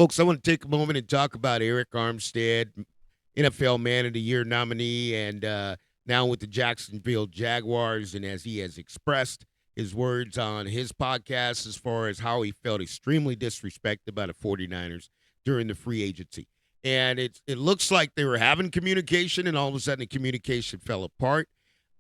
Folks, I want to take a moment and talk about Arik Armstead, NFL Man of the Year nominee, and now with the Jacksonville Jaguars. And as he has expressed his words on his podcast as far as how he felt extremely disrespected by the 49ers during the free agency. And it looks like they were having communication, and all of a sudden the communication fell apart.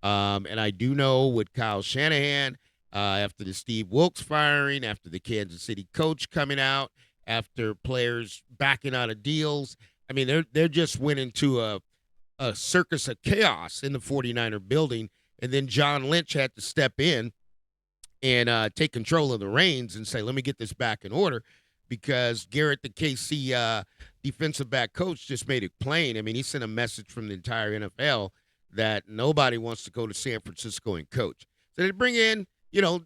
And I do know with Kyle Shanahan, after the Steve Wilkes firing, after the Kansas City coach coming out, after players backing out of deals. I mean, they're just went into a circus of chaos in the 49er building. And then John Lynch had to step in and take control of the reins and say, let me get this back in order, because Garrett, the KC defensive back coach, just made it plain. I mean, he sent a message from the entire NFL that nobody wants to go to San Francisco and coach. So they bring in,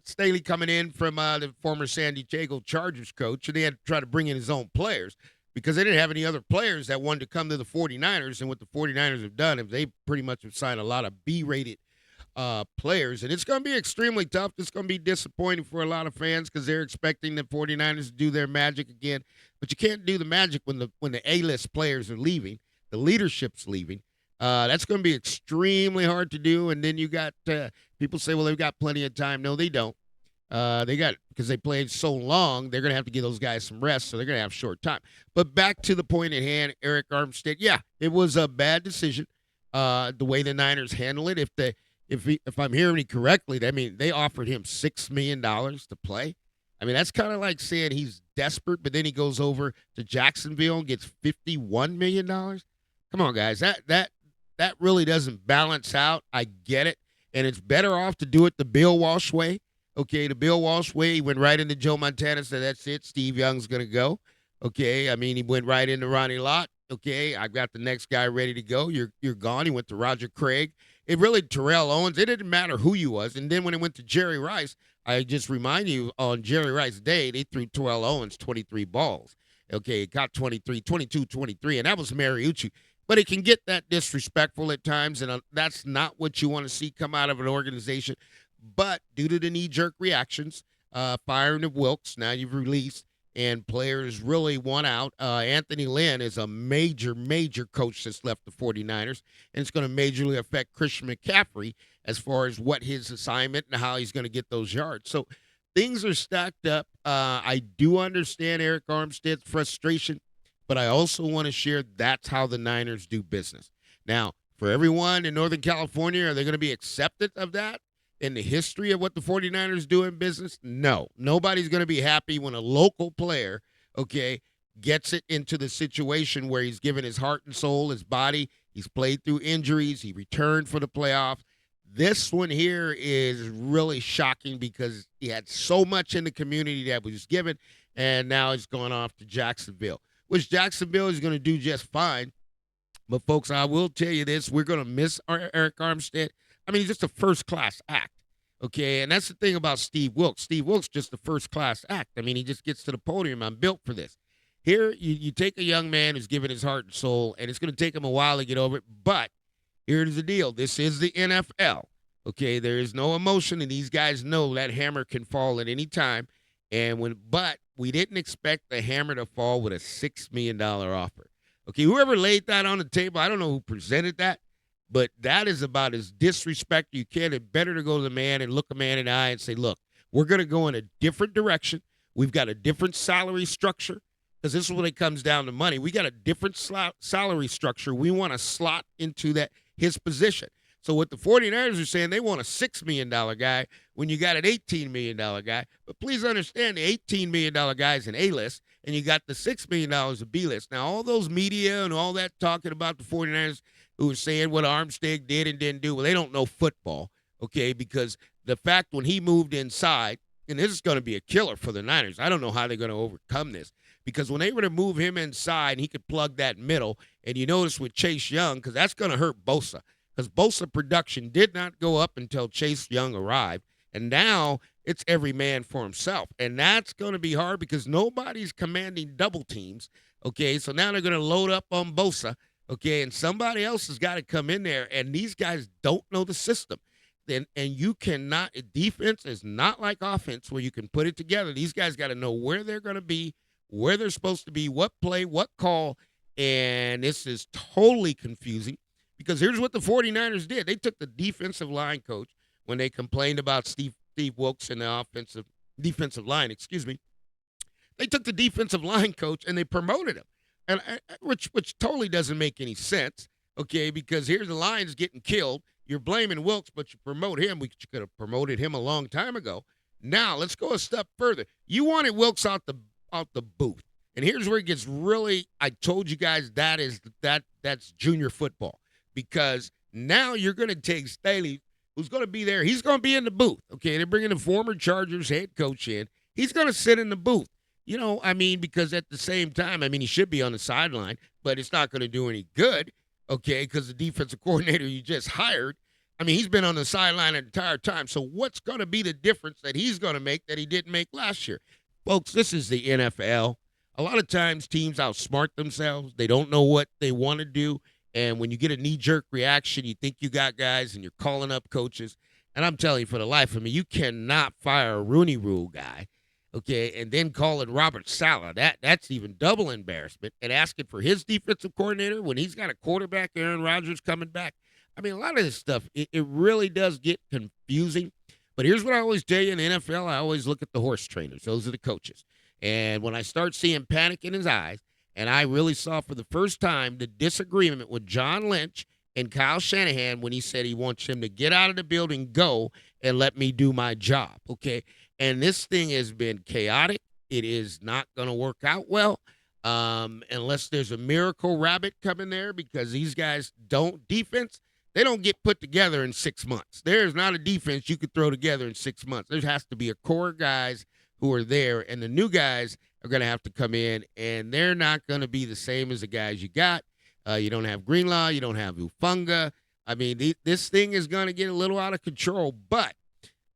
Staley coming in from the former San Diego Chargers coach, and they had to try to bring in his own players because they didn't have any other players that wanted to come to the 49ers. And what the 49ers have done is they pretty much have signed a lot of B-rated players. And it's going to be extremely tough. It's going to be disappointing for a lot of fans because they're expecting the 49ers to do their magic again. But you can't do the magic when the A-list players are leaving, the leadership's leaving. That's going to be extremely hard to do. And then you got people say, well, they've got plenty of time. No, they don't. Because they played so long, they're going to have to give those guys some rest, so they're going to have short time. But back to the point at hand, Arik Armstead, yeah, it was a bad decision, the way the Niners handle it. If I'm hearing it correctly, I mean, they offered him $6 million to play. I mean, that's kind of like saying he's desperate, but then he goes over to Jacksonville and gets $51 million. Come on, guys. That really doesn't balance out. I get it. And it's better off to do it the Bill Walsh way. Okay, the Bill Walsh way, he went right into Joe Montana, said, that's it, Steve Young's going to go. Okay, I mean, he went right into Ronnie Lott. Okay, I've got the next guy ready to go. You're gone. He went to Roger Craig. It really, Terrell Owens, it didn't matter who you was. And then when it went to Jerry Rice, I just remind you, on Jerry Rice's day, they threw Terrell Owens 23 balls. Okay, it got 22, 23, and that was Mariucci. But it can get that disrespectful at times, and that's not what you want to see come out of an organization. But due to the knee-jerk reactions, firing of Wilkes, now you've released, and players really want out. Anthony Lynn is a major, major coach that's left the 49ers, and it's going to majorly affect Christian McCaffrey as far as what his assignment and how he's going to get those yards. So things are stacked up. I do understand Arik Armstead's frustration, but I also want to share that's how the Niners do business. Now, for everyone in Northern California, are they going to be accepted of that in the history of what the 49ers do in business? No. Nobody's going to be happy when a local player, okay, gets it into the situation where he's given his heart and soul, his body. He's played through injuries. He returned for the playoffs. This one here is really shocking because he had so much in the community that was given, and now he's gone off to Jacksonville, which Jacksonville is going to do just fine. But, folks, I will tell you this. We're going to miss Arik Armstead. I mean, he's just a first-class act, okay? And that's the thing about Steve Wilkes. Steve Wilkes just a first-class act. I mean, he just gets to the podium. I'm built for this. Here, you take a young man who's given his heart and soul, and it's going to take him a while to get over it. But here's the deal. This is the NFL, okay? There is no emotion, and these guys know that hammer can fall at any time. But we didn't expect the hammer to fall with a $6 million offer. Okay, whoever laid that on the table, I don't know who presented that, but that is about as disrespect you can. It's better to go to the man and look a man in the eye and say, look, we're going to go in a different direction. We've got a different salary structure, because this is when it comes down to money. We got a different salary structure. We want to slot into his position. So what the 49ers are saying, they want a $6 million guy when you got an $18 million guy. But please understand, the $18 million guy is an A-list, and you got the $6 million of B-list. Now, all those media and all that talking about the 49ers who are saying what Armstead did and didn't do, well, they don't know football, okay, because the fact when he moved inside, and this is going to be a killer for the Niners. I don't know how they're going to overcome this, because when they were to move him inside and he could plug that middle, and you notice with Chase Young, because that's going to hurt Bosa, because Bosa production did not go up until Chase Young arrived, and now it's every man for himself. And that's going to be hard because nobody's commanding double teams, okay? So now they're going to load up on Bosa, okay? And somebody else has got to come in there, and these guys don't know the system. And you cannot – defense is not like offense where you can put it together. These guys got to know where they're going to be, where they're supposed to be, what play, what call, and this is totally confusing because here's what the 49ers did. They took the defensive line coach when they complained about Steve Wilkes and the defensive line, excuse me. They took the defensive line coach and they promoted him, and which totally doesn't make any sense, okay, because here's the Lions getting killed. You're blaming Wilkes, but you promote him. You could have promoted him a long time ago. Now, let's go a step further. You wanted Wilkes out the booth. And here's where it gets really, I told you guys that's junior football. Because now you're going to take Staley, who's going to be there. He's going to be in the booth. Okay, they're bringing the former Chargers head coach in. He's going to sit in the booth. You know, I mean, because at the same time, I mean, he should be on the sideline, but it's not going to do any good, okay, because the defensive coordinator you just hired, I mean, he's been on the sideline the entire time. So what's going to be the difference that he's going to make that he didn't make last year? Folks, this is the NFL. A lot of times teams outsmart themselves. They don't know what they want to do. And when you get a knee-jerk reaction, you think you got guys and you're calling up coaches. And I'm telling you, for the life of me, you cannot fire a Rooney Rule guy, okay, and then call it Robert Saleh. That's even double embarrassment. And asking for his defensive coordinator when he's got a quarterback, Aaron Rodgers, coming back. I mean, a lot of this stuff, it really does get confusing. But here's what I always tell you in the NFL. I always look at the horse trainers. Those are the coaches. And when I start seeing panic in his eyes, and I really saw for the first time the disagreement with John Lynch and Kyle Shanahan when he said he wants him to get out of the building, go, and let me do my job, okay? And this thing has been chaotic. It is not going to work out well unless there's a miracle rabbit coming there because these guys defense, they don't get put together in 6 months. There's not a defense you could throw together in 6 months. There has to be a core of guys who are there, and the new guys are going to have to come in, and they're not going to be the same as the guys you got. You don't have Greenlaw. You don't have Ufunga. I mean, this thing is going to get a little out of control, but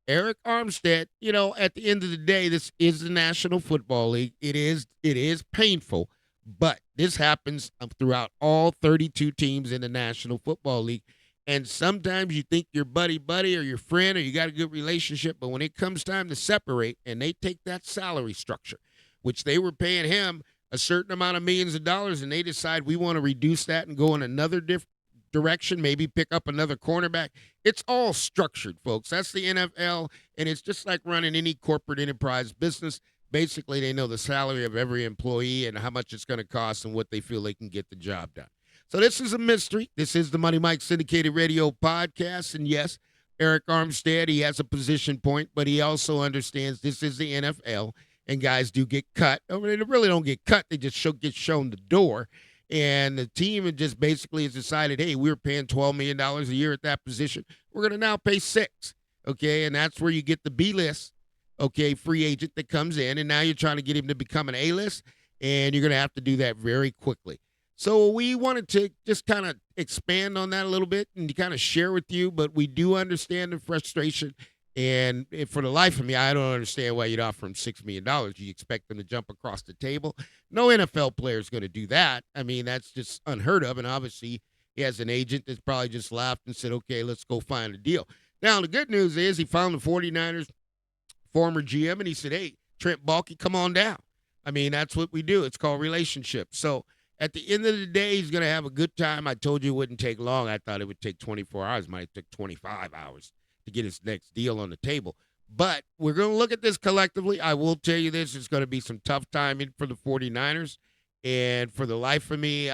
Arik Armstead, you know, at the end of the day, this is the National Football League. It is painful, but this happens throughout all 32 teams in the National Football League. And sometimes you think you're buddy or your friend or you got a good relationship, but when it comes time to separate and they take that salary structure, which they were paying him a certain amount of millions of dollars, and they decide we want to reduce that and go in another direction, maybe pick up another cornerback. It's all structured, folks. That's the NFL, and it's just like running any corporate enterprise business. Basically, they know the salary of every employee and how much it's going to cost and what they feel they can get the job done. So this is a mystery. This is the Money Mike Syndicated Radio Podcast. And yes, Arik Armstead, he has a position point, but he also understands this is the NFL, and guys do get cut. I mean, they really don't get cut. They just get shown the door. And the team just basically has decided, hey, we're paying $12 million a year at that position. We're going to now pay $6 million, okay? And that's where you get the B-list, okay, free agent that comes in. And now you're trying to get him to become an A-list, and you're going to have to do that very quickly. So we wanted to just kind of expand on that a little bit and to kind of share with you, but we do understand the frustration. And for the life of me, I don't understand why you'd offer him $6 million. You expect them to jump across the table? No NFL player is going to do that. I mean, that's just unheard of. And obviously, he has an agent that's probably just laughed and said, okay, let's go find a deal. Now, the good news is he found the 49ers former GM, and he said, hey, Trent Baalke, come on down. I mean, that's what we do. It's called relationships. So at the end of the day, he's going to have a good time. I told you it wouldn't take long. I thought it would take 24 hours. It might have took 25 hours to get his next deal on the table. But we're going to look at this collectively. I will tell you this. It's going to be some tough timing for the 49ers. And for the life of me,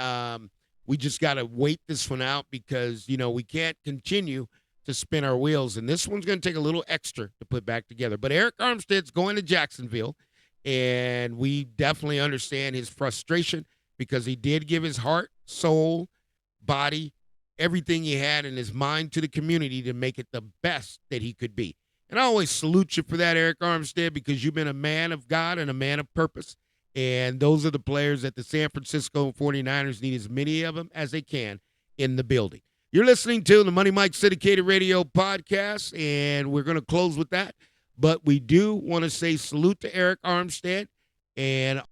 we just got to wait this one out because, you know, we can't continue to spin our wheels. And this one's going to take a little extra to put back together. But Arik Armstead's going to Jacksonville, and we definitely understand his frustration because he did give his heart, soul, body, everything he had in his mind to the community to make it the best that he could be. And I always salute you for that, Arik Armstead, because you've been a man of God and a man of purpose. And those are the players that the San Francisco 49ers need, as many of them as they can in the building. You're listening to the Money Mike Syndicated Radio Podcast, and we're going to close with that. But we do want to say salute to Arik Armstead and